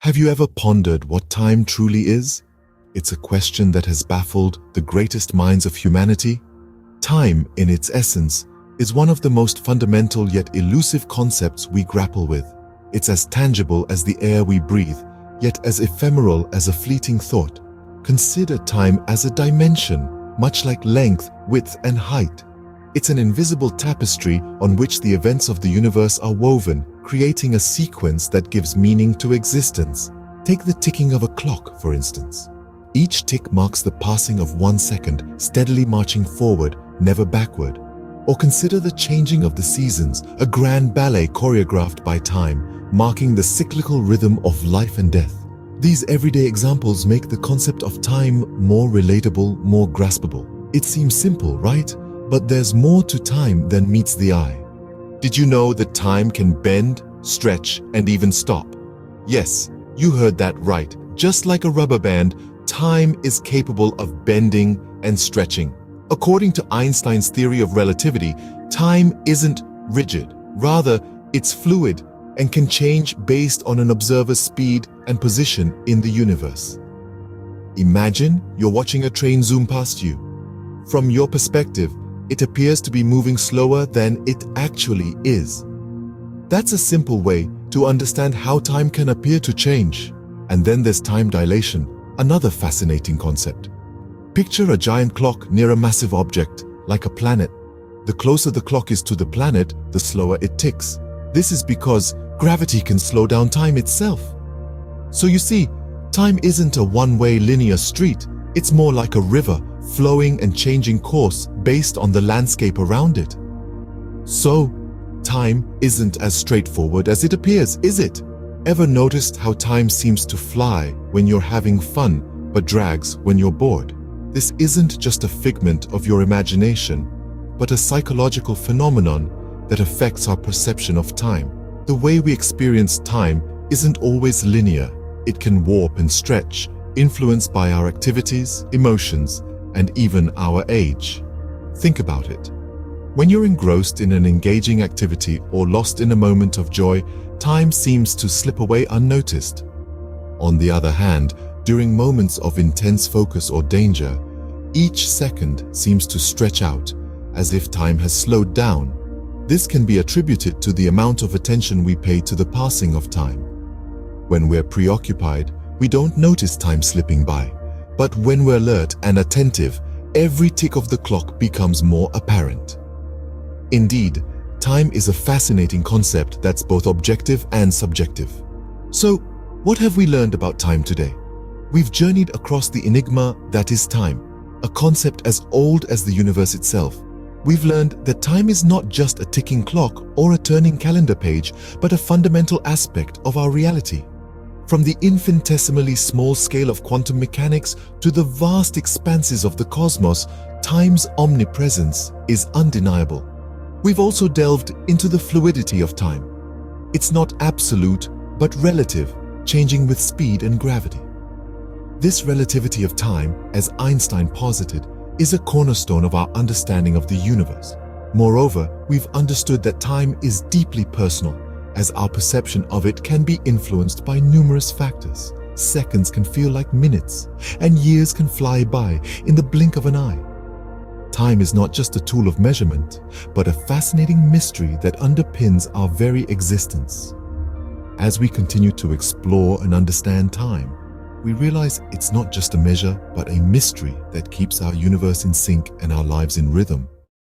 Have you ever pondered what time truly is? It's a question that has baffled the greatest minds of humanity. Time, in its essence, is one of the most fundamental yet elusive concepts we grapple with. It's as tangible as the air we breathe, yet as ephemeral as a fleeting thought. Consider time as a dimension, much like length, width, and height. It's an invisible tapestry on which the events of the universe are woven, creating a sequence that gives meaning to existence. Take the ticking of a clock, for instance. Each tick marks the passing of 1 second, steadily marching forward, never backward. Or consider the changing of the seasons, a grand ballet choreographed by time, marking the cyclical rhythm of life and death. These everyday examples make the concept of time more relatable, more graspable. It seems simple, right? But there's more to time than meets the eye. Did you know that time can bend, stretch, and even stop? Yes, you heard that right. Just like a rubber band, time is capable of bending and stretching. According to Einstein's theory of relativity, time isn't rigid. Rather, it's fluid and can change based on an observer's speed and position in the universe. Imagine you're watching a train zoom past you. From your perspective, it appears to be moving slower than it actually is. That's a simple way to understand how time can appear to change. And then there's time dilation, another fascinating concept. Picture a giant clock near a massive object, like a planet. The closer the clock is to the planet, the slower it ticks. This is because gravity can slow down time itself. So you see, time isn't a one-way linear street. It's more like a river, flowing and changing course based on the landscape around it. So, time isn't as straightforward as it appears, is it? Ever noticed how time seems to fly when you're having fun, but drags when you're bored? This isn't just a figment of your imagination, but a psychological phenomenon that affects our perception of time. The way we experience time isn't always linear. It can warp and stretch, influenced by our activities, emotions, and even our age. Think about it. When you're engrossed in an engaging activity or lost in a moment of joy, time seems to slip away unnoticed. On the other hand, during moments of intense focus or danger, each second seems to stretch out, as if time has slowed down. This can be attributed to the amount of attention we pay to the passing of time. When we're preoccupied, we don't notice time slipping by. But when we're alert and attentive, every tick of the clock becomes more apparent. Indeed, time is a fascinating concept that's both objective and subjective. So, what have we learned about time today? We've journeyed across the enigma that is time, a concept as old as the universe itself. We've learned that time is not just a ticking clock or a turning calendar page, but a fundamental aspect of our reality. From the infinitesimally small scale of quantum mechanics to the vast expanses of the cosmos, time's omnipresence is undeniable. We've also delved into the fluidity of time. It's not absolute, but relative, changing with speed and gravity. This relativity of time, as Einstein posited, is a cornerstone of our understanding of the universe. Moreover, we've understood that time is deeply personal, as our perception of it can be influenced by numerous factors. Seconds can feel like minutes, and years can fly by in the blink of an eye. Time is not just a tool of measurement, but a fascinating mystery that underpins our very existence. As we continue to explore and understand time, we realize it's not just a measure, but a mystery that keeps our universe in sync and our lives in rhythm.